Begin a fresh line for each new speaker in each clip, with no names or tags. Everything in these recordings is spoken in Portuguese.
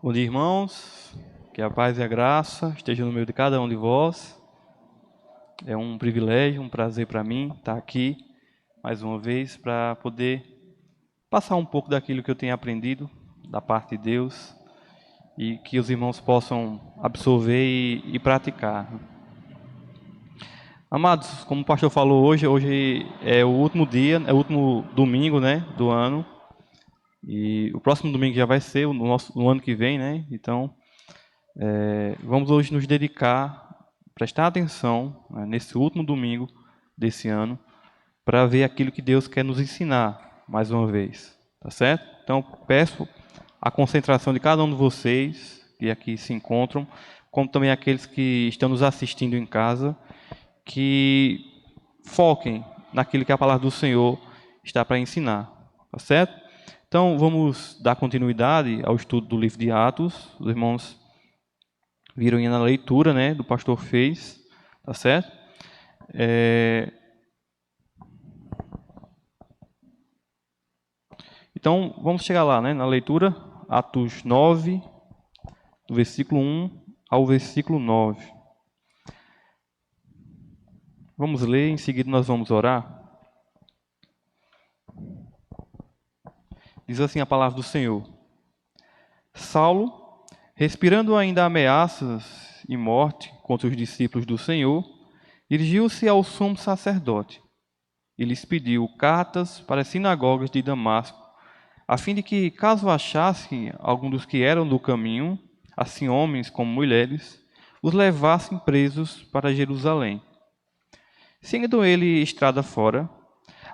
Bom dia, irmãos. Que a paz e a graça estejam no meio de cada um de vós. É um privilégio, um prazer para mim estar aqui mais uma vez para poder passar um pouco daquilo que eu tenho aprendido da parte de Deus e que os irmãos possam absorver e praticar. Amados, como o pastor falou hoje é o último dia, é o último domingo, né, do ano. E o próximo domingo já vai ser no ano que vem, né? Então, vamos hoje nos dedicar, prestar atenção, né, nesse último domingo desse ano, para ver aquilo que Deus quer nos ensinar mais uma vez, tá certo? Então, peço a concentração de cada um de vocês que aqui se encontram, como também aqueles que estão nos assistindo em casa, que foquem naquilo que a palavra do Senhor está para ensinar, tá certo? Então, vamos dar continuidade ao estudo do livro de Atos. Os irmãos viram aí na leitura, né, do pastor fez, tá certo? Então, vamos chegar lá, né, na leitura, Atos 9, do versículo 1 ao versículo 9. Vamos ler, em seguida nós vamos orar. Diz assim a palavra do Senhor. Saulo, respirando ainda ameaças e morte contra os discípulos do Senhor, dirigiu-se ao sumo sacerdote e lhes pediu cartas para as sinagogas de Damasco, a fim de que, caso achassem algum dos que eram do caminho, assim homens como mulheres, os levassem presos para Jerusalém. Seguindo ele estrada fora,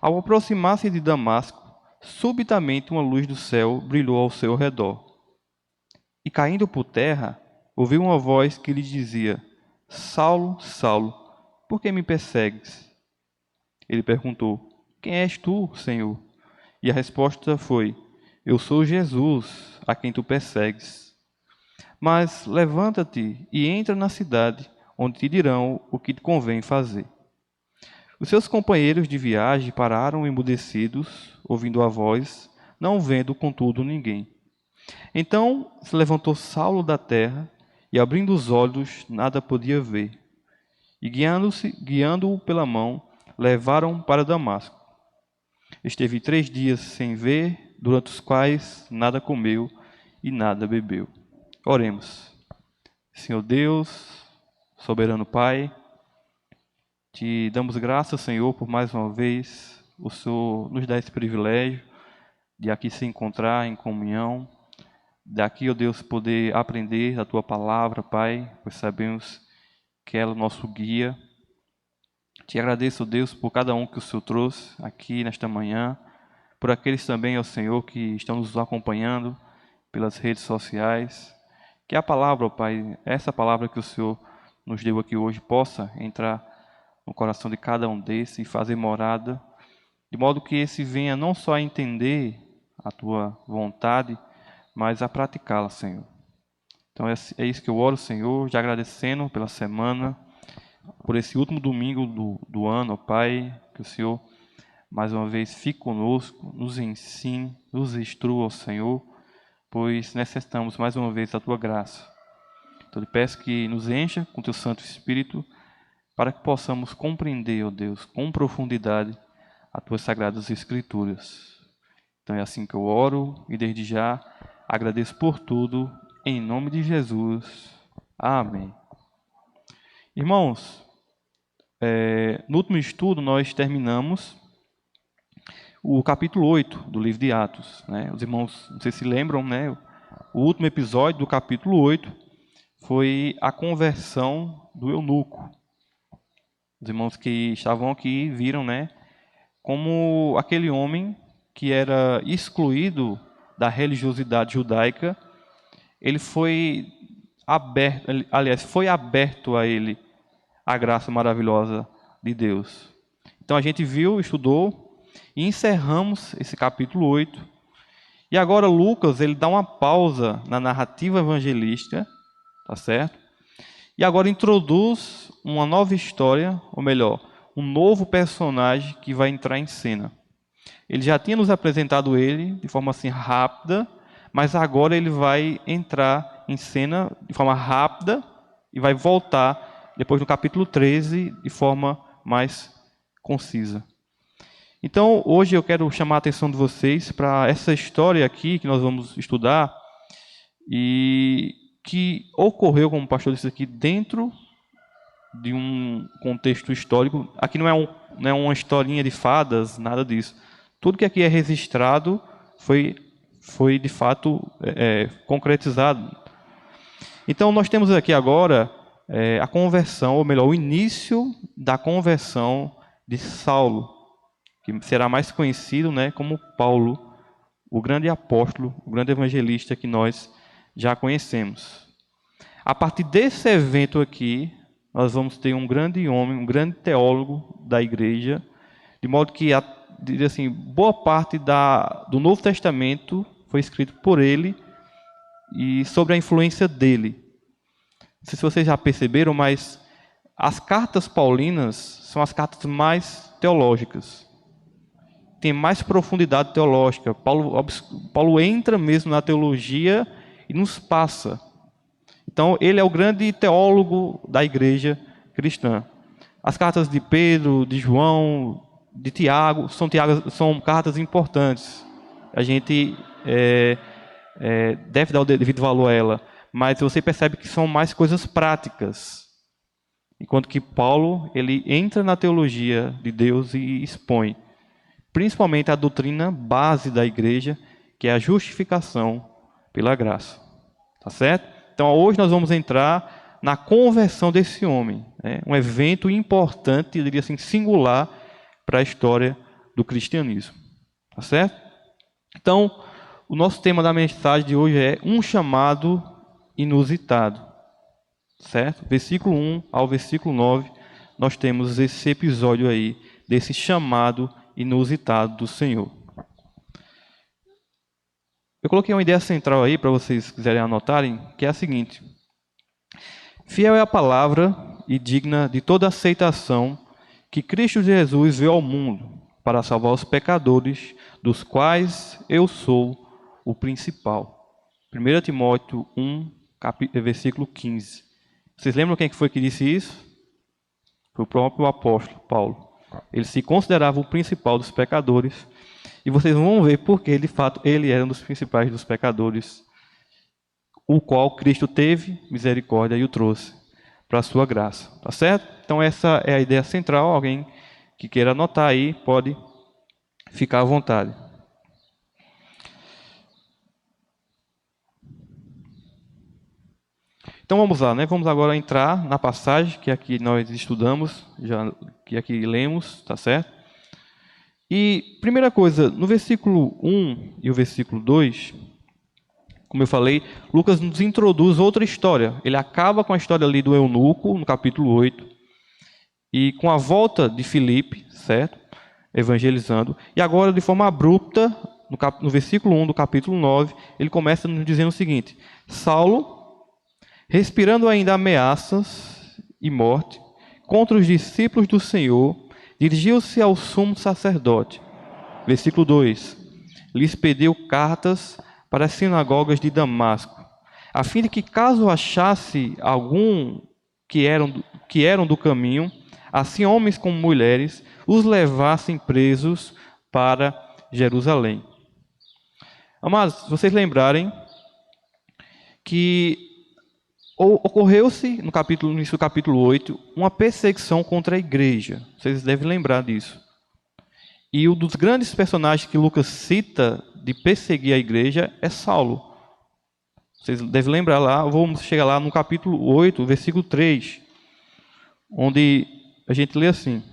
ao aproximar-se de Damasco, subitamente uma luz do céu brilhou ao seu redor. E caindo por terra, ouviu uma voz que lhe dizia: Saulo, Saulo, por que me persegues? Ele perguntou: Quem és tu, Senhor? E a resposta foi: Eu sou Jesus, a quem tu persegues. Mas levanta-te e entra na cidade, onde te dirão o que te convém fazer. Os seus companheiros de viagem pararam emudecidos, ouvindo a voz, não vendo, contudo, ninguém. Então se levantou Saulo da terra, e abrindo os olhos, nada podia ver. E guiando-o pela mão, levaram-o para Damasco. Esteve 3 dias sem ver, durante os quais nada comeu e nada bebeu. Oremos. Senhor Deus, soberano Pai, te damos graças, Senhor, por mais uma vez o Senhor nos dá esse privilégio de aqui se encontrar em comunhão, daqui, ó Deus, poder aprender da Tua palavra, Pai, pois sabemos que ela é o nosso guia. Te agradeço, ó Deus, por cada um que o Senhor trouxe aqui nesta manhã, por aqueles também, ó Senhor, que estão nos acompanhando pelas redes sociais. Que a palavra, ó Pai, essa palavra que o Senhor nos deu aqui hoje, possa entrar no coração de cada um desses e fazer morada, de modo que esse venha não só a entender a Tua vontade, mas a praticá-la, Senhor. Então é isso que eu oro, Senhor, já agradecendo pela semana, por esse último domingo do ano, ó Pai, que o Senhor mais uma vez fique conosco, nos ensine, nos instrua, ó Senhor, pois necessitamos mais uma vez da Tua graça. Então eu lhe peço que nos encha com Teu Santo Espírito, para que possamos compreender, ó Deus, com profundidade, as Tuas Sagradas Escrituras. Então é assim que eu oro e desde já agradeço por tudo, em nome de Jesus. Amém. Irmãos, no último estudo nós terminamos o capítulo 8 do livro de Atos, né? Os irmãos, não sei se lembram, né? O último episódio do capítulo 8 foi a conversão do eunuco. Os irmãos que estavam aqui viram, né, como aquele homem que era excluído da religiosidade judaica, ele foi aberto, aliás, foi aberto a ele a graça maravilhosa de Deus. Então a gente viu, estudou e encerramos esse capítulo 8. E agora Lucas, ele dá uma pausa na narrativa evangelística, tá certo? E agora introduz uma nova história, ou melhor, um novo personagem que vai entrar em cena. Ele já tinha nos apresentado ele de forma assim rápida, mas agora ele vai entrar em cena de forma rápida e vai voltar depois no capítulo 13 de forma mais concisa. Então, hoje eu quero chamar a atenção de vocês para essa história aqui que nós vamos estudar e que ocorreu, como o pastor disse aqui, dentro de um contexto histórico. Aqui não é uma historinha de fadas, nada disso. Tudo que aqui é registrado foi de fato concretizado. Então, nós temos aqui agora a conversão, ou melhor, o início da conversão de Saulo, que será mais conhecido, né, como Paulo, o grande apóstolo, o grande evangelista que nós já conhecemos. A partir desse evento aqui, nós vamos ter um grande homem, um grande teólogo da igreja, de modo que, diria assim, boa parte do Novo Testamento foi escrito por ele e sobre a influência dele. Não sei se vocês já perceberam, mas as cartas paulinas são as cartas mais teológicas. Tem mais profundidade teológica. Paulo entra mesmo na teologia e nos passa. Então, ele é o grande teólogo da igreja cristã. As cartas de Pedro, de João, de Tiago, são cartas importantes. A gente deve dar o devido valor a ela. Mas você percebe que são mais coisas práticas. Enquanto que Paulo, ele entra na teologia de Deus e expõe principalmente a doutrina base da igreja, que é a justificação pela graça. Tá certo? Então, hoje nós vamos entrar na conversão desse homem, né? Um evento importante, eu diria assim, singular para a história do cristianismo. Tá certo? Então, o nosso tema da mensagem de hoje é um chamado inusitado. Certo? Versículo 1 ao versículo 9, nós temos esse episódio aí, desse chamado inusitado do Senhor. Eu coloquei uma ideia central aí, para vocês quiserem anotarem, que é a seguinte: fiel é a palavra e digna de toda aceitação que Cristo Jesus veio ao mundo para salvar os pecadores, dos quais eu sou o principal. 1 Timóteo 1, versículo 15. Vocês lembram quem foi que disse isso? Foi o próprio apóstolo Paulo. Ele se considerava o principal dos pecadores. E vocês vão ver porque, de fato, ele era um dos principais dos pecadores, o qual Cristo teve misericórdia e o trouxe para a sua graça. Tá certo? Então, essa é a ideia central. Alguém que queira anotar aí, pode ficar à vontade. Então vamos lá, né? Vamos agora entrar na passagem que aqui nós estudamos, que aqui lemos, tá certo? E, primeira coisa, no versículo 1 e o versículo 2, como eu falei, Lucas nos introduz outra história. Ele acaba com a história ali do eunuco, no capítulo 8, e com a volta de Filipe, certo? Evangelizando. E agora, de forma abrupta, no versículo 1 do capítulo 9, ele começa nos dizendo o seguinte: Saulo, respirando ainda ameaças e morte contra os discípulos do Senhor, dirigiu-se ao sumo sacerdote. Versículo 2. Lhes pediu cartas para as sinagogas de Damasco, a fim de que, caso achasse algum que eram do caminho, assim homens como mulheres, os levassem presos para Jerusalém. Amados, se vocês lembrarem que ocorreu-se, no início do capítulo 8, uma perseguição contra a igreja. Vocês devem lembrar disso. E um dos grandes personagens que Lucas cita de perseguir a igreja é Saulo. Vocês devem lembrar lá, vamos chegar lá no capítulo 8, versículo 3, onde a gente lê assim: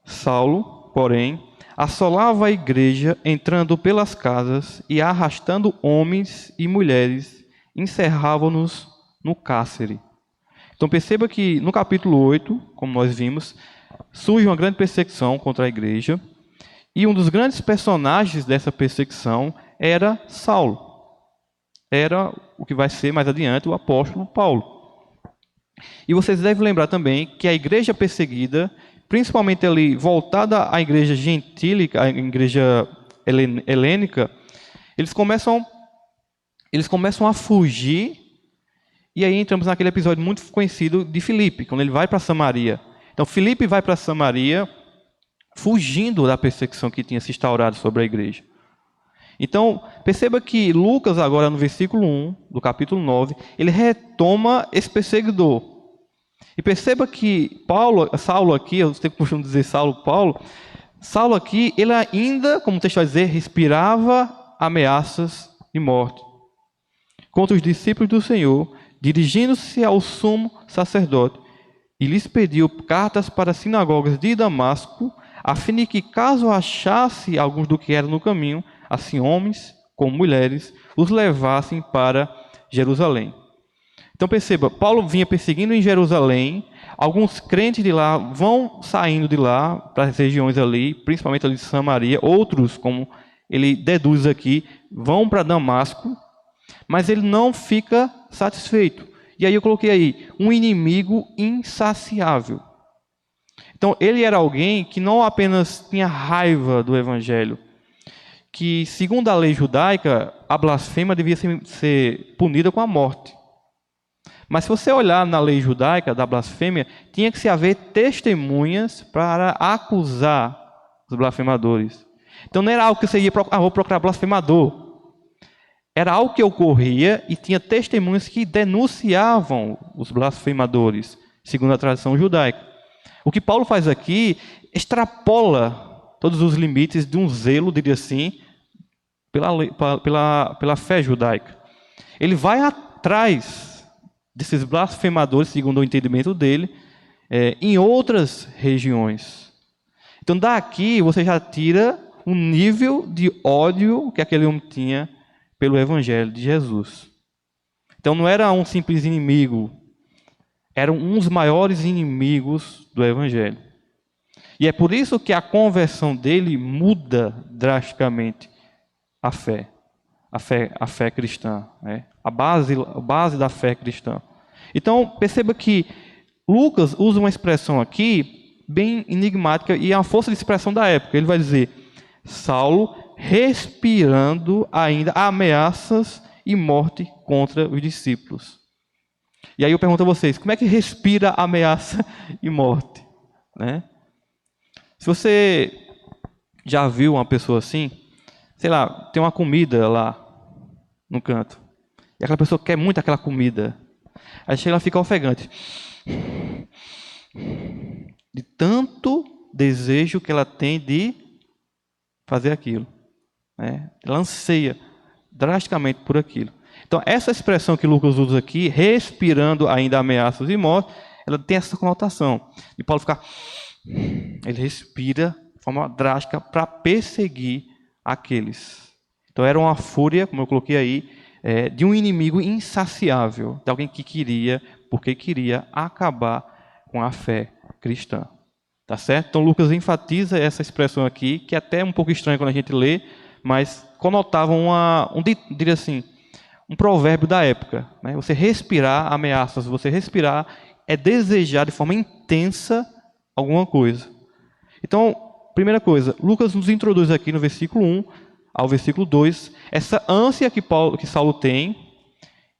Saulo, porém, assolava a igreja, entrando pelas casas e arrastando homens e mulheres, encerravam-nos no cárcere. Então perceba que no capítulo 8, como nós vimos, surge uma grande perseguição contra a igreja, e um dos grandes personagens dessa perseguição era Saulo. Era o que vai ser mais adiante o apóstolo Paulo. E vocês devem lembrar também que a igreja perseguida principalmente ali voltada à igreja gentílica, à igreja helênica, eles começam a fugir, e aí entramos naquele episódio muito conhecido de Filipe, quando ele vai para Samaria. Então, Filipe vai para Samaria, fugindo da perseguição que tinha se instaurado sobre a igreja. Então, perceba que Lucas, agora no versículo 1 do capítulo 9, ele retoma esse perseguidor. E perceba que Saulo aqui, eu sempre costumo dizer Saulo aqui, ele ainda, como o texto vai dizer, respirava ameaças de morte contra os discípulos do Senhor, dirigindo-se ao sumo sacerdote, e lhes pediu cartas para as sinagogas de Damasco, a fim de que, caso achasse alguns do que era no caminho, assim homens como mulheres, os levassem para Jerusalém. Então perceba, Paulo vinha perseguindo em Jerusalém, alguns crentes de lá vão saindo de lá para as regiões ali, principalmente ali de Samaria, outros, como ele deduz aqui, vão para Damasco, mas ele não fica satisfeito. E aí eu coloquei aí, um inimigo insaciável. Então ele era alguém que não apenas tinha raiva do evangelho, que segundo a lei judaica, a blasfêmia devia ser punida com a morte. Mas se você olhar na lei judaica da blasfêmia, tinha que se haver testemunhas para acusar os blasfemadores. Então não era algo que você ia vou procurar blasfemador. Era algo que ocorria e tinha testemunhas que denunciavam os blasfemadores, segundo a tradição judaica. O que Paulo faz aqui extrapola todos os limites de um zelo, diria assim, pela fé judaica. Ele vai atrás desses blasfemadores, segundo o entendimento dele, em outras regiões. Então daqui você já tira o nível de ódio que aquele homem tinha pelo Evangelho de Jesus. Então não era um simples inimigo, eram uns maiores inimigos do Evangelho. E é por isso que a conversão dele muda drasticamente a fé cristã, né? A base da fé cristã. Então perceba que Lucas usa uma expressão aqui bem enigmática e é uma força de expressão da época. Ele vai dizer: Saulo respirando ainda ameaças e morte contra os discípulos. E aí eu pergunto a vocês, como é que respira ameaça e morte? Né? Se você já viu uma pessoa assim, sei lá, tem uma comida lá no canto, e aquela pessoa quer muito aquela comida, aí chega ela fica ofegante, de tanto desejo que ela tem de fazer aquilo. Ela anseia drasticamente por aquilo. Então, essa expressão que Lucas usa aqui, respirando ainda ameaças e morte, ela tem essa conotação. E Paulo fica, ele respira de forma drástica para perseguir aqueles. Então, era uma fúria, como eu coloquei aí, de um inimigo insaciável, de alguém que queria, porque queria acabar com a fé cristã. Tá certo? Então, Lucas enfatiza essa expressão aqui, que é até um pouco estranha quando a gente lê, mas conotava diria assim, um provérbio da época. Né? Você respirar ameaças, você respirar é desejar de forma intensa alguma coisa. Então, primeira coisa, Lucas nos introduz aqui no versículo 1 ao versículo 2, essa ânsia que Saulo tem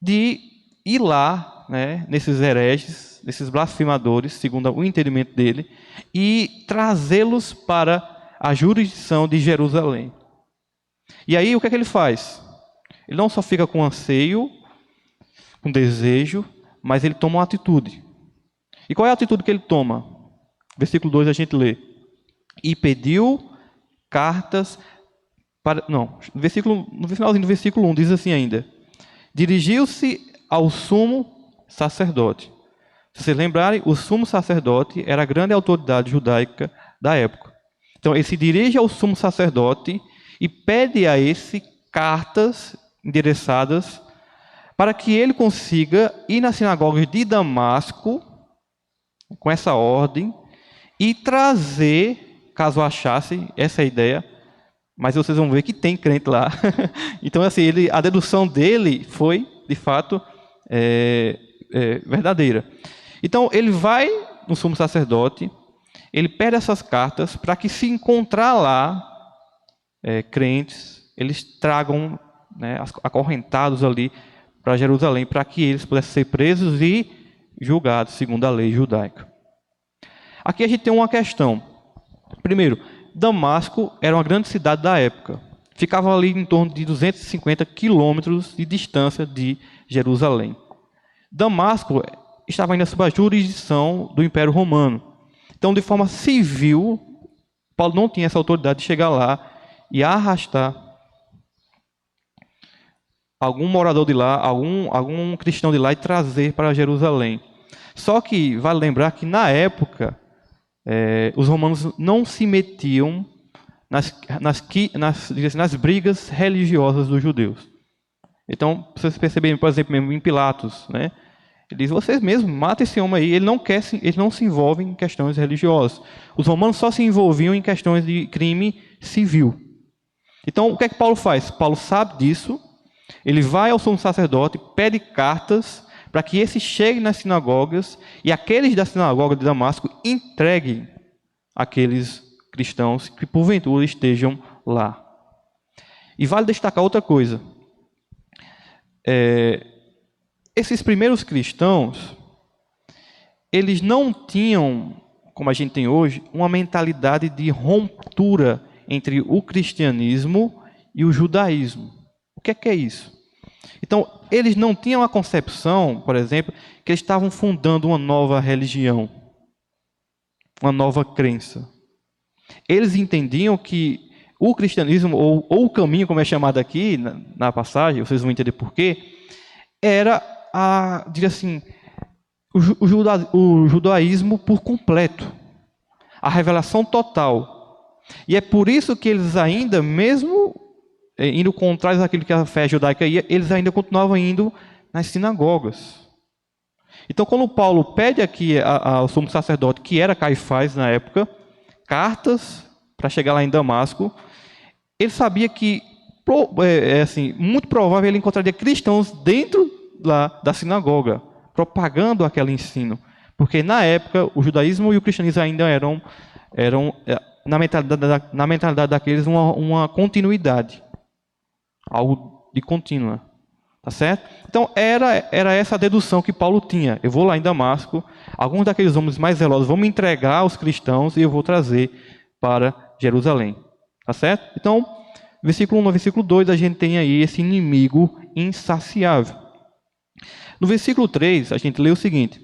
de ir lá, né, nesses hereges, nesses blasfemadores, segundo o entendimento dele, e trazê-los para a jurisdição de Jerusalém. E aí o que é que ele faz? Ele não só fica com anseio, com desejo, mas ele toma uma atitude. E qual é a atitude que ele toma? Versículo 2 a gente lê. E pediu cartas para... Não, no finalzinho do versículo 1 diz assim ainda. Dirigiu-se ao sumo sacerdote. Se vocês lembrarem, o sumo sacerdote era a grande autoridade judaica da época. Então ele se dirige ao sumo sacerdote e pede a esse cartas endereçadas para que ele consiga ir nas sinagogas de Damasco com essa ordem e trazer, caso achasse, essa é a ideia, mas vocês vão ver que tem crente lá. Então, assim, a dedução dele foi, de fato, verdadeira. Então, ele vai no sumo sacerdote ele pede essas cartas para que, se encontrar lá crentes, eles tragam, né, acorrentados ali para Jerusalém, para que eles pudessem ser presos e julgados segundo a lei judaica. Aqui a gente tem uma questão. Primeiro, Damasco era uma grande cidade da época. Ficava ali em torno de 250 quilômetros de distância de Jerusalém. Damasco estava ainda sob a jurisdição do Império Romano. Então, de forma civil, Paulo não tinha essa autoridade de chegar lá e arrastar algum morador de lá, algum cristão de lá e trazer para Jerusalém. Só que vale lembrar que, na época, os romanos não se metiam nas brigas religiosas dos judeus. Então, vocês perceberem, por exemplo, mesmo em Pilatos, né? Ele diz: vocês mesmos matem esse homem aí. Ele não se envolve em questões religiosas. Os romanos só se envolviam em questões de crime civil. Então, o que é que Paulo faz? Paulo sabe disso. Ele vai ao sumo sacerdote, pede cartas para que esse chegue nas sinagogas e aqueles da sinagoga de Damasco entreguem aqueles cristãos que porventura estejam lá. E vale destacar outra coisa. Esses primeiros cristãos, eles não tinham, como a gente tem hoje, uma mentalidade de ruptura entre o cristianismo e o judaísmo. O que é isso? Então, eles não tinham a concepção, por exemplo, que eles estavam fundando uma nova religião, uma nova crença. Eles entendiam que o cristianismo, ou o caminho, como é chamado aqui na passagem, vocês vão entender por quê, era, diria assim, o judaísmo por completo, a revelação total. E é por isso que eles ainda, mesmo indo contrário daquilo que a fé judaica ia, eles ainda continuavam indo nas sinagogas. Então, quando Paulo pede aqui ao sumo sacerdote, que era Caifás na época, cartas para chegar lá em Damasco, ele sabia que, muito provável, ele encontraria cristãos dentro lá da sinagoga, propagando aquele ensino. Porque, na época, o judaísmo e o cristianismo ainda eram na mentalidade daqueles, uma continuidade. Algo de contínua. Tá certo? Então, era essa a dedução que Paulo tinha. Eu vou lá em Damasco, alguns daqueles homens mais zelosos vão me entregar aos cristãos e eu vou trazer para Jerusalém. Tá certo? Então, versículo 1 no versículo 2, a gente tem aí esse inimigo insaciável. No versículo 3, a gente lê o seguinte: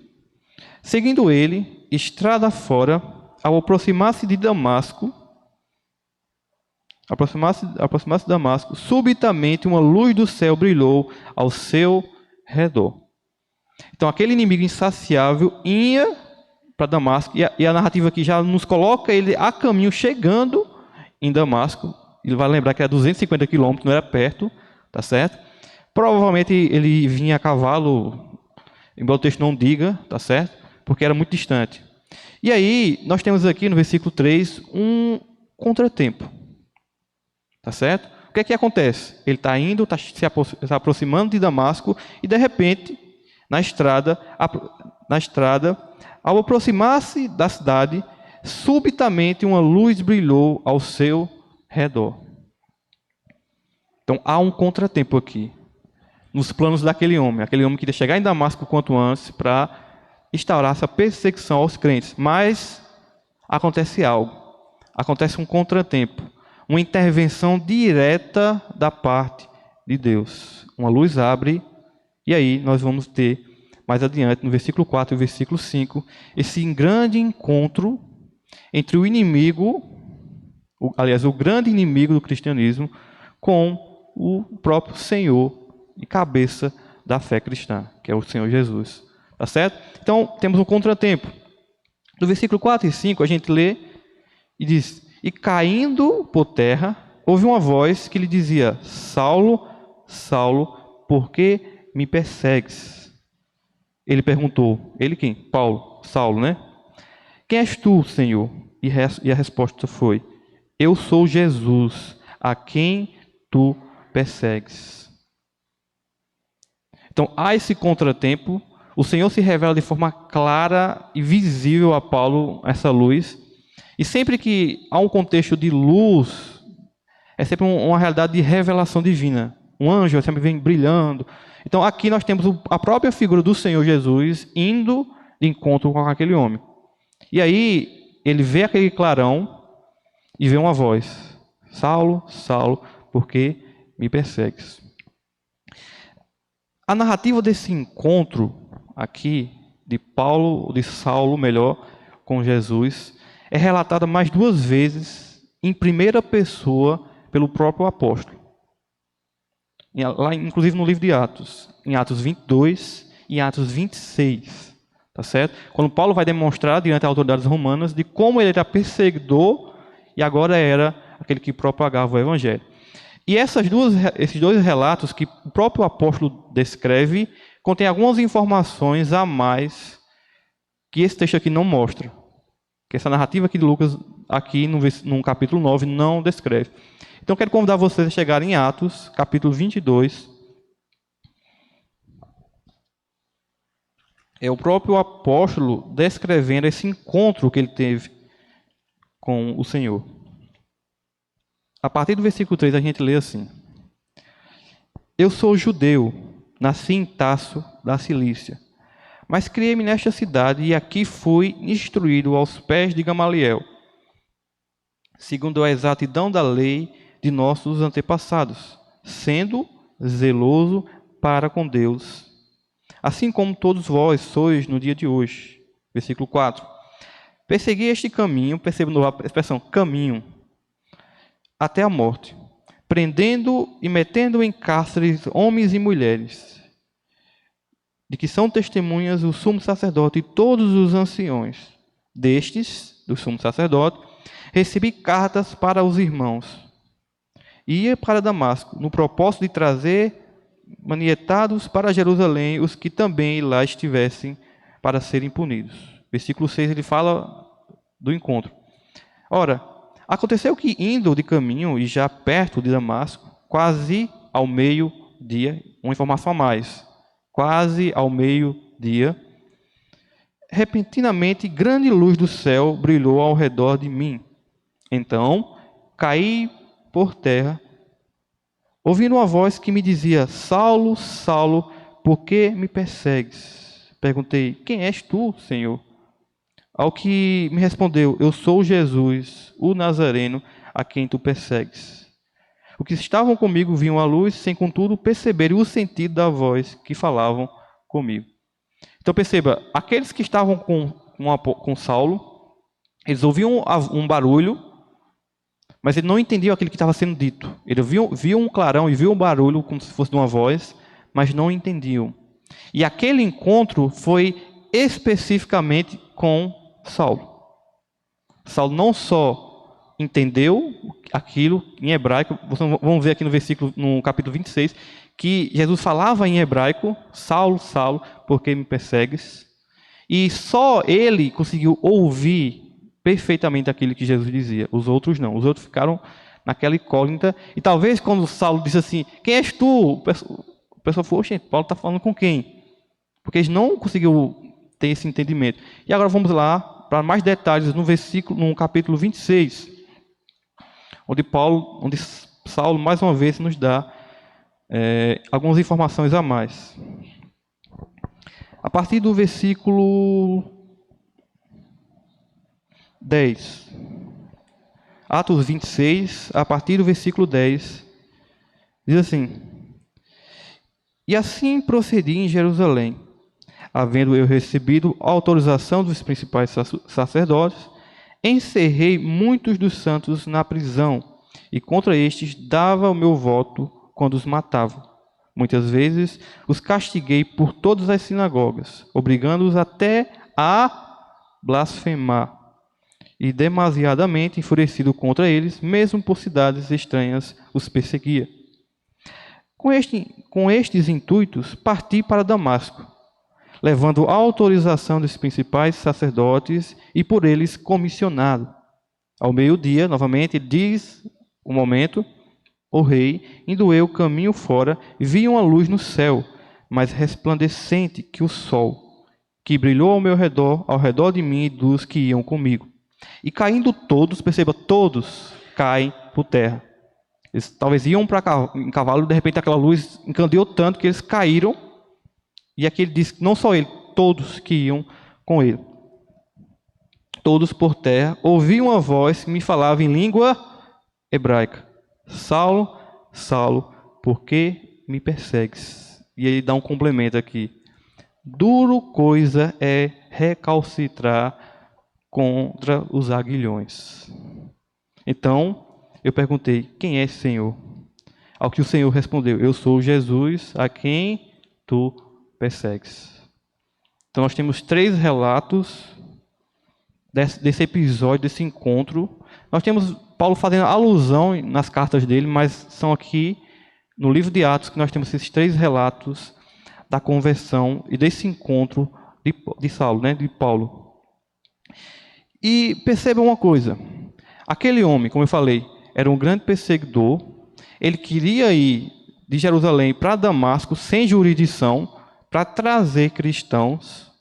seguindo ele, estrada fora, ao aproximar-se de Damasco, aproximar-se de Damasco, subitamente uma luz do céu brilhou ao seu redor. Então, aquele inimigo insaciável ia para Damasco, e a narrativa aqui já nos coloca ele a caminho, chegando em Damasco. Ele vai lembrar que era 250 quilômetros, não era perto, tá certo? Provavelmente ele vinha a cavalo, embora o texto não diga, tá certo? Porque era muito distante. E aí, nós temos aqui no versículo 3 um contratempo. Tá certo? O que é que acontece? Ele está indo, está se aproximando de Damasco e, de repente, na estrada, ao aproximar-se da cidade, subitamente uma luz brilhou ao seu redor. Então, há um contratempo aqui, nos planos daquele homem. Aquele homem queria chegar em Damasco quanto antes para instaurar essa perseguição aos crentes. Mas acontece algo. Acontece um contratempo. Uma intervenção direta da parte de Deus. Uma luz abre, e aí nós vamos ter, mais adiante, no versículo 4 e versículo 5, esse grande encontro entre o inimigo, o grande inimigo do cristianismo, com o próprio Senhor e cabeça da fé cristã, que é o Senhor Jesus. Tá certo? Então, temos um contratempo. No versículo 4 e 5, a gente lê e diz: e caindo por terra, houve uma voz que lhe dizia: Saulo, Saulo, por que me persegues? Ele perguntou. Ele quem? Paulo, Saulo, né? Quem és tu, Senhor? E a resposta foi: eu sou Jesus, a quem tu persegues. Então, há esse contratempo. O Senhor se revela de forma clara e visível a Paulo, essa luz. E sempre que há um contexto de luz, é sempre uma realidade de revelação divina. Um anjo sempre vem brilhando. Então aqui nós temos a própria figura do Senhor Jesus indo de encontro com aquele homem. E aí ele vê aquele clarão e vê uma voz: Saulo, Saulo, por que me persegues? A narrativa desse encontro aqui de Saulo, melhor, com Jesus, é relatada mais 2 vezes em primeira pessoa pelo próprio apóstolo. Lá, inclusive no livro de Atos, em Atos 22 e Atos 26, tá certo? Quando Paulo vai demonstrar diante das autoridades romanas de como ele era perseguidor e agora era aquele que propagava o evangelho. E esses 2 relatos que o próprio apóstolo descreve contêm algumas informações a mais que esse texto aqui não mostra. Que essa narrativa aqui de Lucas, aqui no capítulo 9, não descreve. Então, eu quero convidar vocês a chegarem em Atos, capítulo 22. É o próprio apóstolo descrevendo esse encontro que ele teve com o Senhor. A partir do versículo 3, a gente lê assim: Eu sou judeu, nasci em Tarso, da Cilícia, mas criei-me nesta cidade e aqui fui instruído aos pés de Gamaliel, segundo a exatidão da lei de nossos antepassados, sendo zeloso para com Deus, assim como todos vós sois no dia de hoje. Versículo 4. Persegui este caminho, perceba a expressão caminho, até a morte, prendendo e metendo em cárceres homens e mulheres, de que são testemunhas o sumo sacerdote e todos os anciões. Destes, do sumo sacerdote, recebi cartas para os irmãos. Ia para Damasco, no propósito de trazer manietados para Jerusalém os que também lá estivessem para serem punidos. Versículo 6, ele fala do encontro. Ora, aconteceu que, indo de caminho e já perto de Damasco, quase ao meio-dia, uma informação a mais, quase ao meio-dia, repentinamente grande luz do céu brilhou ao redor de mim. Então, caí por terra, ouvindo uma voz que me dizia: Saulo, Saulo, por que me persegues? Perguntei: quem és tu, Senhor? Ao que me respondeu: eu sou Jesus, o Nazareno, a quem tu persegues. Os que estavam comigo viam a luz, sem contudo perceberem o sentido da voz que falavam comigo. Então perceba, aqueles que estavam com Saulo, eles ouviam um barulho, mas ele não entendia aquilo que estava sendo dito. Ele viu um clarão e viu um barulho como se fosse de uma voz, mas não entendiam. E aquele encontro foi especificamente com Saulo. Saulo não só entendeu aquilo em hebraico, vocês vão ver aqui no capítulo 26, que Jesus falava em hebraico: Saulo, Saulo, por que me persegues? E só ele conseguiu ouvir perfeitamente aquilo que Jesus dizia. Os outros não. Os outros ficaram naquela incógnita. E talvez quando Saulo disse assim: quem és tu? O pessoal falou: gente, Paulo está falando com quem? Porque eles não conseguiram ter esse entendimento. E agora vamos lá para mais detalhes no capítulo 26, onde Saulo mais uma vez nos dá algumas informações a mais. A partir do versículo 10. Atos 26, a partir do versículo 10, diz assim: E assim procedi em Jerusalém, havendo eu recebido autorização dos principais sacerdotes, encerrei muitos dos santos na prisão, e contra estes dava o meu voto quando os matava. Muitas vezes os castiguei por todas as sinagogas, obrigando-os até a blasfemar. E demasiadamente enfurecido contra eles, mesmo por cidades estranhas, os perseguia. Com estes intuitos, parti para Damasco, levando a autorização dos principais sacerdotes e por eles comissionado. Ao meio-dia, novamente, diz o momento, o rei, indo eu caminho fora, vi uma luz no céu, mais resplandecente que o sol, que brilhou ao redor de mim e dos que iam comigo. E caindo todos, perceba, todos caem por terra. Eles talvez iam em cavalo, de repente aquela luz encandeou tanto que eles caíram. E aqui ele diz que não só ele, todos que iam com ele. Todos por terra, ouvi uma voz que me falava em língua hebraica: Saulo, Saulo, por que me persegues? E ele dá um complemento aqui: duro coisa é recalcitrar contra os aguilhões. Então, eu perguntei: quem é esse Senhor? Ao que o Senhor respondeu: eu sou Jesus, a quem tu persegues. Então, nós temos 3 relatos desse episódio, desse encontro. Nós temos Paulo fazendo alusão nas cartas dele, mas são aqui no livro de Atos que nós temos esses 3 relatos da conversão e desse encontro de Saulo, né, de Paulo. E percebam uma coisa: aquele homem, como eu falei, era um grande perseguidor. Ele queria ir de Jerusalém para Damasco sem jurisdição para trazer cristãos.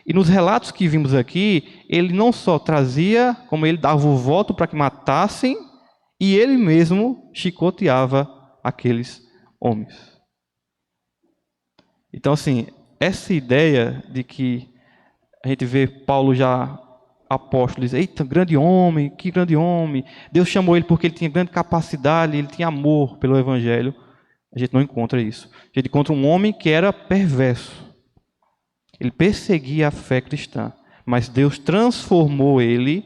E nos relatos que vimos aqui, ele não só trazia, como ele dava o voto para que matassem, e ele mesmo chicoteava aqueles homens. Então, assim, essa ideia de que a gente vê Paulo já apóstolo, diz: eita, grande homem, que grande homem. Deus chamou ele porque ele tinha grande capacidade, ele tinha amor pelo Evangelho. A gente não encontra isso. A gente encontra um homem que era perverso. Ele perseguia a fé cristã, mas Deus transformou ele,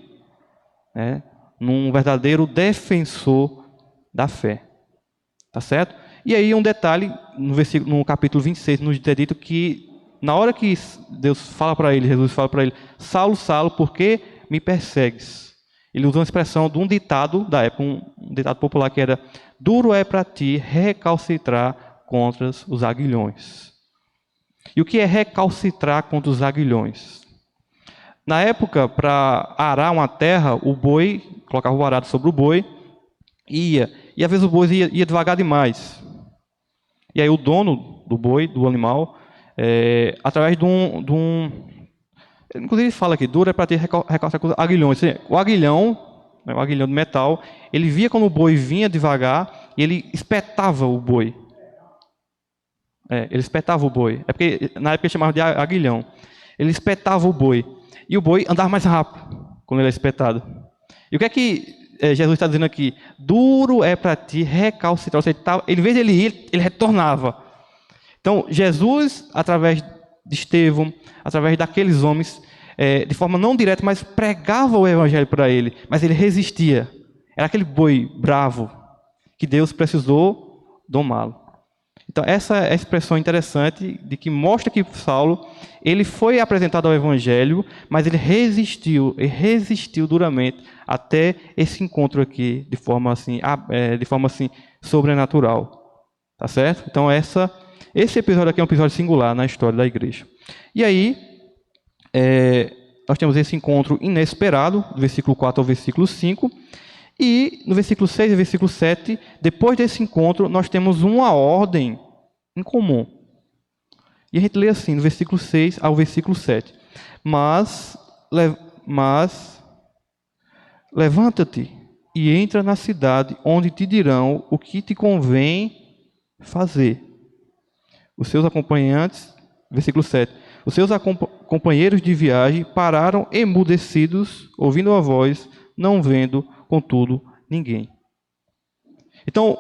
né, num verdadeiro defensor da fé. Tá certo? E aí um detalhe, no capítulo 26, nos é dito que na hora que Deus fala para ele, Jesus fala para ele: Saulo, Saulo, por que me persegues? Ele usa uma expressão de um ditado da época, um ditado popular que era: duro é para ti recalcitrar contra os aguilhões. E o que é recalcitrar contra os aguilhões? Na época, para arar uma terra, o boi, colocava o arado sobre o boi, e às vezes o boi ia devagar demais. E aí o dono do boi, do animal, através de um inclusive fala aqui: duro é para ter recalcitrar contra os aguilhões. O aguilhão, né, o aguilhão de metal, ele via quando o boi vinha devagar e ele espetava o boi. Ele espetava o boi. É porque na época ele chamava de aguilhão. Ele espetava o boi. E o boi andava mais rápido quando ele é espetado. E o que é que Jesus está dizendo aqui? Duro é para ti recalcitrar. Ou seja, em vez de ele ir, ele retornava. Então, Jesus, através de Estevão, através daqueles homens, de forma não direta, mas pregava o evangelho para ele. Mas ele resistia. Era aquele boi bravo que Deus precisou domá-lo. Então, essa é a expressão interessante de que mostra que Saulo, ele foi apresentado ao Evangelho, mas ele resistiu duramente até esse encontro aqui, de forma assim sobrenatural. Tá certo? Então, esse episódio aqui é um episódio singular na história da igreja. E aí, nós temos esse encontro inesperado, do versículo 4 ao versículo 5, e no versículo 6 e versículo 7, depois desse encontro, nós temos uma ordem em comum. E a gente lê assim, no versículo 6 ao versículo 7. Mas levanta-te e entra na cidade, onde te dirão o que te convém fazer. Os seus acompanhantes, versículo 7, os seus companheiros de viagem pararam emudecidos, ouvindo a voz, não vendo, contudo, ninguém. Então,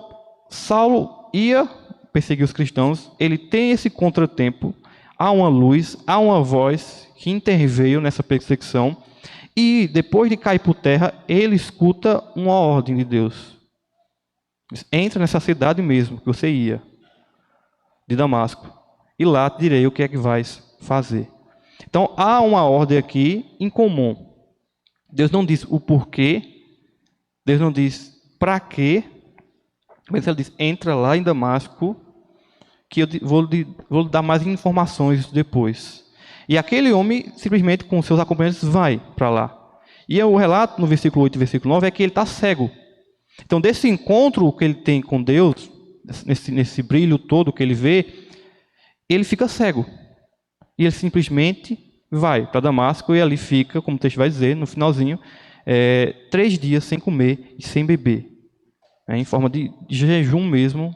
Saulo ia perseguir os cristãos, ele tem esse contratempo, há uma luz, há uma voz que interveio nessa perseguição, e depois de cair por terra, ele escuta uma ordem de Deus. Entra nessa cidade mesmo, que você ia, de Damasco, e lá te direi o que é que vais fazer. Então, há uma ordem aqui em comum. Deus não diz o porquê, Deus não diz para quê, mas ele diz: entra lá em Damasco, que eu vou lhe dar mais informações depois. E aquele homem, simplesmente com seus acompanhantes, vai para lá. E o relato no versículo 8 e versículo 9 é que ele está cego. Então, desse encontro que ele tem com Deus, nesse brilho todo que ele vê, ele fica cego. E ele simplesmente vai para Damasco e ali fica, como o texto vai dizer, no finalzinho, 3 dias sem comer e sem beber, em forma de jejum mesmo,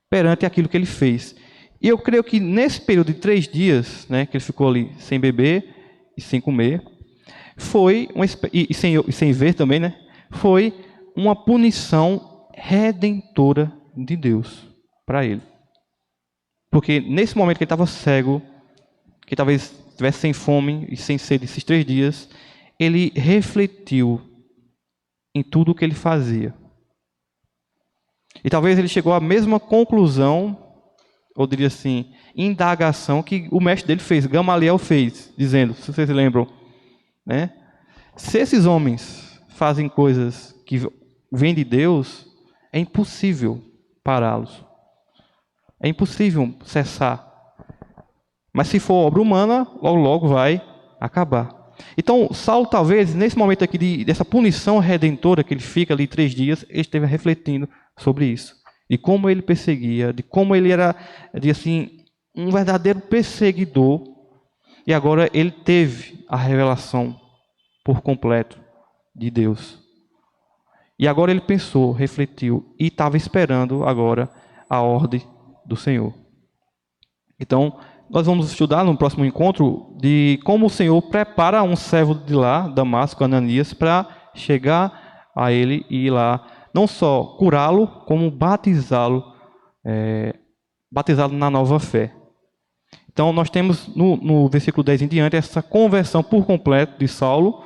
perante aquilo que ele fez. E eu creio que nesse período de 3 dias, né, que ele ficou ali sem beber e sem comer, foi e sem ver também, né, foi uma punição redentora de Deus para ele. Porque nesse momento que ele estava cego, que talvez estivesse sem fome e sem sede esses 3 dias, ele refletiu em tudo o que ele fazia. E talvez ele chegou à mesma conclusão, ou diria assim, indagação que o mestre dele fez, Gamaliel fez, dizendo, se vocês lembram, né? Se esses homens fazem coisas que vêm de Deus, é impossível pará-los. É impossível cessar. Mas se for obra humana, logo logo vai acabar. Então, Saulo talvez, nesse momento aqui dessa punição redentora que ele fica ali 3 dias, ele esteve refletindo sobre isso. De como ele perseguia, de como ele era, assim, um verdadeiro perseguidor. E agora ele teve a revelação por completo de Deus. E agora ele pensou, refletiu e estava esperando agora a ordem do Senhor. Então, nós vamos estudar no próximo encontro de como o Senhor prepara um servo de lá, Damasco, Ananias, para chegar a ele e ir lá, não só curá-lo, como batizá-lo na nova fé. Então, nós temos no versículo 10 em diante essa conversão por completo de Saulo,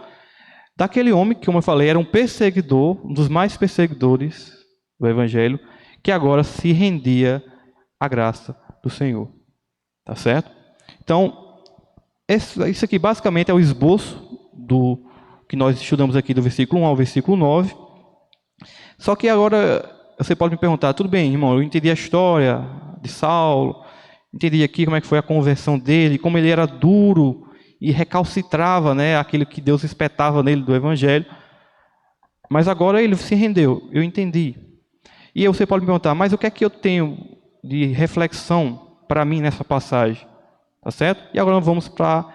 daquele homem que, como eu falei, era um perseguidor, um dos mais perseguidores do Evangelho, que agora se rendia à graça do Senhor. Tá certo? Então, isso aqui basicamente é o esboço do que nós estudamos aqui do versículo 1 ao versículo 9. Só que agora você pode me perguntar, tudo bem, irmão, eu entendi a história de Saulo, entendi aqui como é que foi a conversão dele, como ele era duro e recalcitrava, né, aquilo que Deus espetava nele do Evangelho. Mas agora ele se rendeu, eu entendi. E você pode me perguntar, mas o que é que eu tenho de reflexão para mim nessa passagem, tá certo? E agora vamos para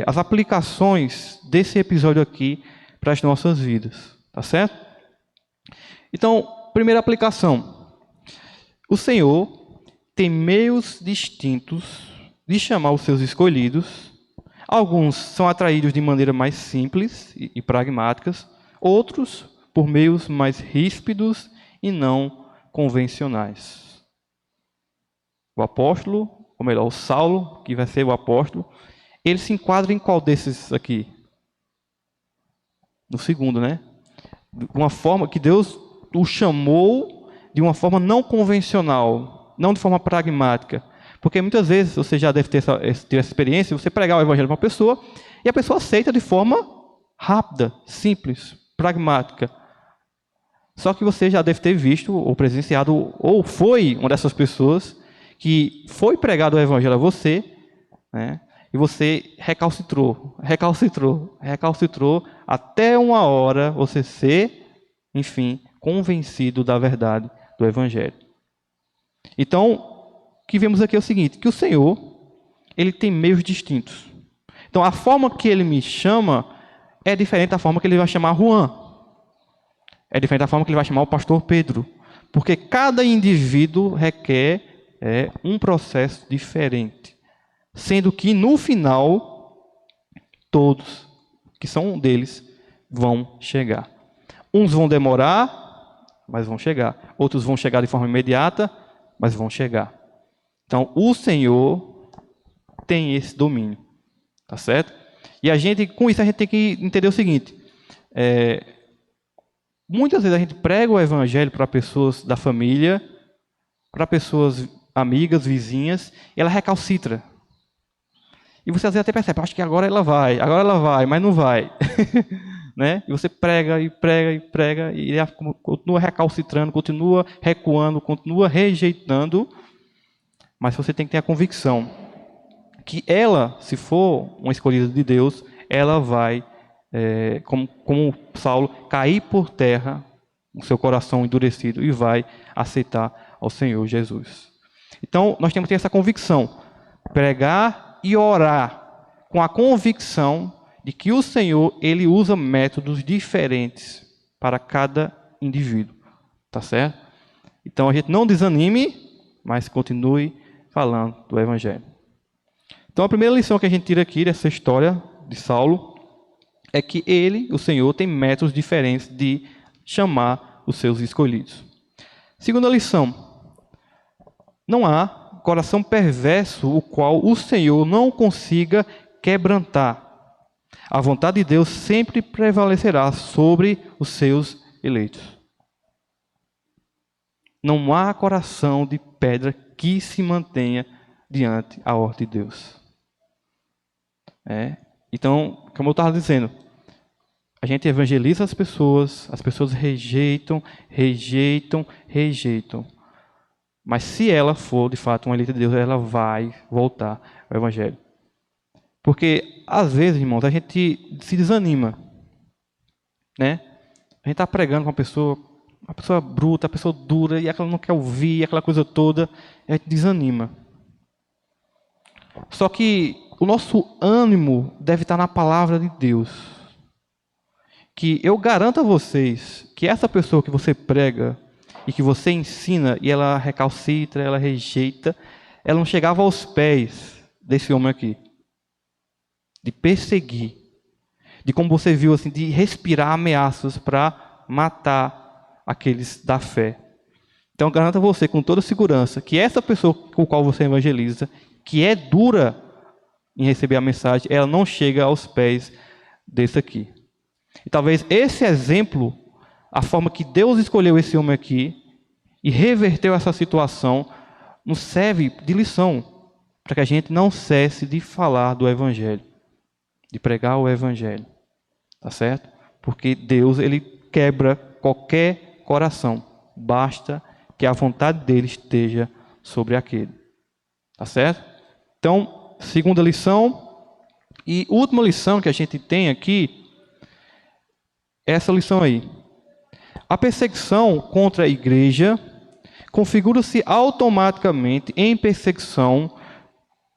as aplicações desse episódio aqui para as nossas vidas, tá certo? Então, primeira aplicação: o Senhor tem meios distintos de chamar os seus escolhidos. Alguns são atraídos de maneira mais simples e pragmáticas, outros por meios mais ríspidos e não convencionais. O apóstolo, ou melhor, o Saulo, que vai ser o apóstolo, ele se enquadra em qual desses aqui? No segundo, né? De uma forma que Deus o chamou de uma forma não convencional, não de forma pragmática. Porque muitas vezes você já deve ter essa experiência, você pregar o evangelho para uma pessoa, e a pessoa aceita de forma rápida, simples, pragmática. Só que você já deve ter visto, ou presenciado, ou foi uma dessas pessoas que foi pregado o evangelho a você, né, e você recalcitrou, até uma hora você ser, enfim, convencido da verdade do evangelho. Então, o que vemos aqui é o seguinte, que o Senhor, ele tem meios distintos. Então, a forma que ele me chama é diferente da forma que ele vai chamar Juan. É diferente da forma que ele vai chamar o pastor Pedro. Porque cada indivíduo requer um processo diferente. Sendo que, no final, todos que são deles vão chegar. Uns vão demorar, mas vão chegar. Outros vão chegar de forma imediata, mas vão chegar. Então, o Senhor tem esse domínio. Tá certo? E com isso a gente tem que entender o seguinte. Muitas vezes a gente prega o evangelho para pessoas da família, para pessoas amigas, vizinhas, e ela recalcitra. E você às vezes até percebe, acho que agora ela vai, mas não vai. Né? E você prega, e ela continua recalcitrando, continua recuando, continua rejeitando, mas você tem que ter a convicção que ela, se for uma escolhida de Deus, ela vai, como Saulo, cair por terra, o seu coração endurecido, e vai aceitar ao Senhor Jesus. Então, nós temos que ter essa convicção, pregar e orar com a convicção de que o Senhor, ele usa métodos diferentes para cada indivíduo. Tá certo? Então, a gente não desanime, mas continue falando do Evangelho. Então, a primeira lição que a gente tira aqui dessa história de Saulo é que ele, o Senhor, tem métodos diferentes de chamar os seus escolhidos. Segunda lição: não há coração perverso o qual o Senhor não consiga quebrantar. A vontade de Deus sempre prevalecerá sobre os seus eleitos. Não há coração de pedra que se mantenha diante a ordem de Deus. Então, como eu estava dizendo, a gente evangeliza as pessoas rejeitam. Mas se ela for, de fato, uma eleita de Deus, ela vai voltar ao Evangelho. Porque, às vezes, irmãos, a gente se desanima. Né? A gente está pregando com uma pessoa bruta, uma pessoa dura, e ela não quer ouvir, aquela coisa toda, e a gente desanima. Só que o nosso ânimo deve estar na palavra de Deus. Que eu garanto a vocês que essa pessoa que você prega e que você ensina e ela recalcitra, ela rejeita, ela não chegava aos pés desse homem aqui. De perseguir. De como você viu, assim, de respirar ameaças para matar aqueles da fé. Então, garanto a você com toda segurança que essa pessoa com a qual você evangeliza, que é dura em receber a mensagem, ela não chega aos pés desse aqui. E talvez esse exemplo, a forma que Deus escolheu esse homem aqui e reverteu essa situação, nos serve de lição para que a gente não cesse de falar do Evangelho, de pregar o Evangelho, tá certo? Porque Deus, ele quebra qualquer coração, basta que a vontade dele esteja sobre aquele, tá certo? Então, segunda lição e última lição que a gente tem aqui, essa lição aí. A perseguição contra a igreja configura-se automaticamente em perseguição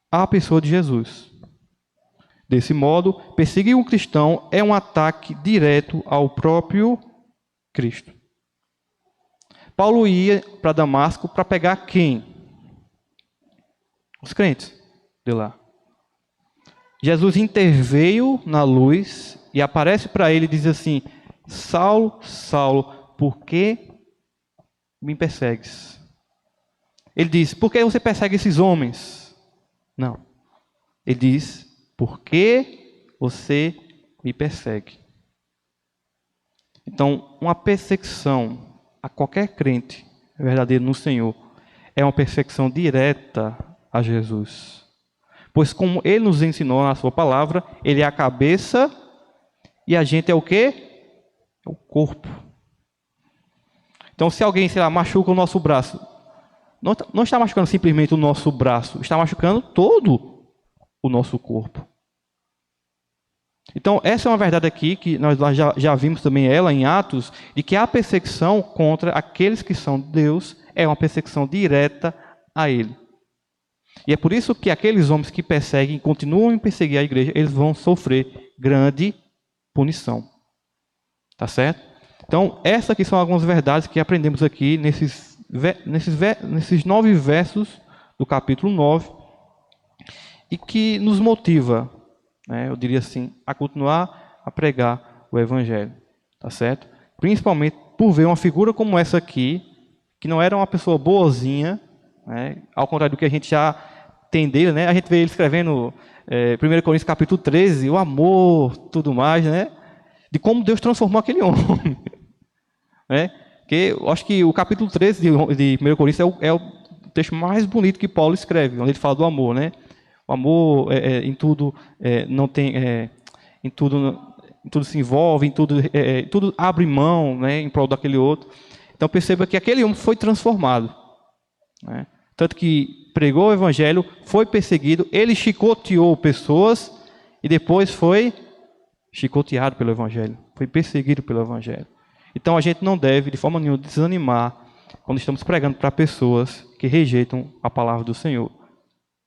à pessoa de Jesus. Desse modo, perseguir um cristão é um ataque direto ao próprio Cristo. Paulo ia para Damasco para pegar quem? Os crentes de lá. Jesus interveio na luz e aparece para ele e diz assim: Saulo, Saulo, por que me persegues? Ele diz: por que você persegue esses homens? Não. Ele diz: por que você me persegue? Então, uma perseguição a qualquer crente verdadeiro no Senhor é uma perseguição direta a Jesus. Pois como ele nos ensinou na sua palavra, ele é a cabeça e a gente é o quê? É o corpo. Então, se alguém, sei lá, machuca o nosso braço, não está machucando simplesmente o nosso braço, está machucando todo o nosso corpo. Então, essa é uma verdade aqui, que nós já vimos também ela em Atos, de que a perseguição contra aqueles que são de Deus é uma perseguição direta a Ele. E é por isso que aqueles homens que perseguem, continuam a perseguir a igreja, eles vão sofrer grande punição. Tá certo? Então, essas aqui são algumas verdades que aprendemos aqui nesses 9 versos do capítulo 9 e que nos motiva, eu diria assim, a continuar a pregar o Evangelho. Tá certo? Principalmente por ver uma figura como essa aqui, que não era uma pessoa boazinha, ao contrário do que a gente já tem dele, a gente vê ele escrevendo 1 Coríntios capítulo 13, o amor, tudo mais, de como Deus transformou aquele homem. Porque eu acho que o capítulo 13 de 1 Coríntios é o texto mais bonito que Paulo escreve, onde ele fala do amor. O amor em tudo não tem, em tudo se envolve, em tudo abre mão, em prol daquele outro. Então perceba que aquele homem foi transformado. Tanto que pregou o Evangelho, foi perseguido, ele chicoteou pessoas e depois foi chicoteado pelo Evangelho, foi perseguido pelo Evangelho. Então a gente não deve, de forma nenhuma, desanimar quando estamos pregando para pessoas que rejeitam a palavra do Senhor.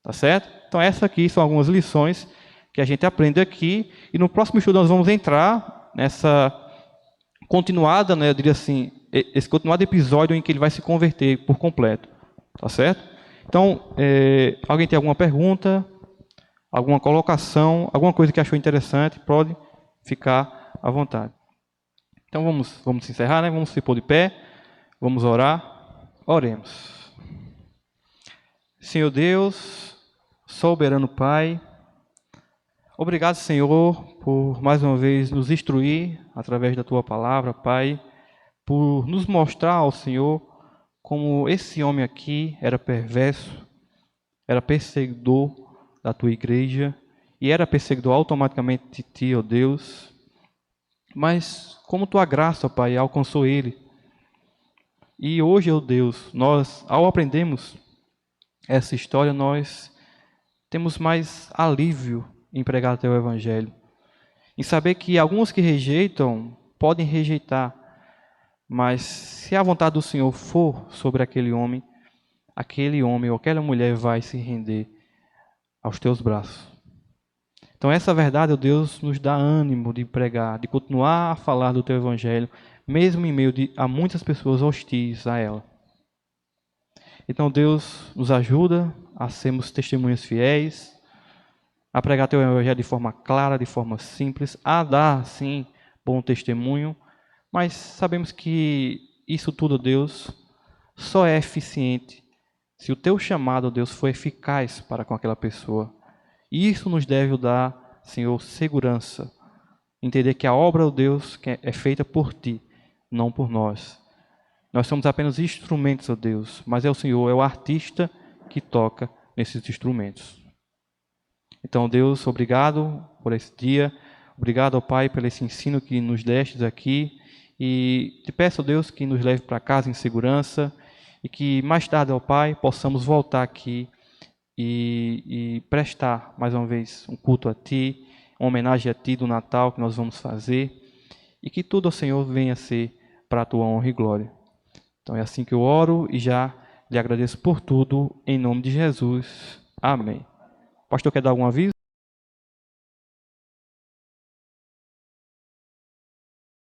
Tá certo? Então essas aqui são algumas lições que a gente aprende aqui, e no próximo estudo nós vamos entrar nessa continuada, né, eu diria assim, esse continuado episódio em que ele vai se converter por completo, tá certo? Então, alguém tem alguma pergunta, alguma colocação, alguma coisa que achou interessante, pode ficar à vontade. Então vamos encerrar, né? Vamos se pôr de pé, vamos orar, oremos. Senhor Deus, soberano Pai, obrigado, Senhor, por mais uma vez nos instruir através da Tua palavra, Pai, por nos mostrar ao Senhor como esse homem aqui era perverso, era perseguidor da Tua igreja e era perseguidor automaticamente de Ti, ó Deus. Mas como Tua graça, Pai, alcançou ele. E hoje, ó Deus, nós, ao aprendermos essa história, nós temos mais alívio em pregar Teu Evangelho. Em saber que alguns que rejeitam, podem rejeitar, mas se a vontade do Senhor for sobre aquele homem ou aquela mulher vai se render aos Teus braços. Então essa verdade, ó Deus, nos dá ânimo de pregar, de continuar a falar do Teu Evangelho, mesmo em meio a muitas pessoas hostis a ela. Então Deus nos ajuda a sermos testemunhas fiéis, a pregar Teu Evangelho de forma clara, de forma simples, a dar, sim, bom testemunho, mas sabemos que isso tudo, Deus, só é eficiente se o Teu chamado, Deus, for eficaz para com aquela pessoa. E isso nos deve dar, Senhor, segurança. Entender que a obra, ó Deus, é feita por Ti, não por nós. Nós somos apenas instrumentos, ó Deus, mas é o Senhor, é o artista que toca nesses instrumentos. Então, Deus, obrigado por esse dia. Obrigado, ó Pai, pelo esse ensino que nos destes aqui. E te peço, ó Deus, que nos leve para casa em segurança e que mais tarde, ó Pai, possamos voltar aqui e prestar mais uma vez um culto a Ti, uma homenagem a Ti do Natal que nós vamos fazer, e que tudo, ó Senhor, venha a ser para a Tua honra e glória. Então é assim que eu oro e já lhe agradeço por tudo, em nome de Jesus. Amém. Pastor, quer dar algum aviso?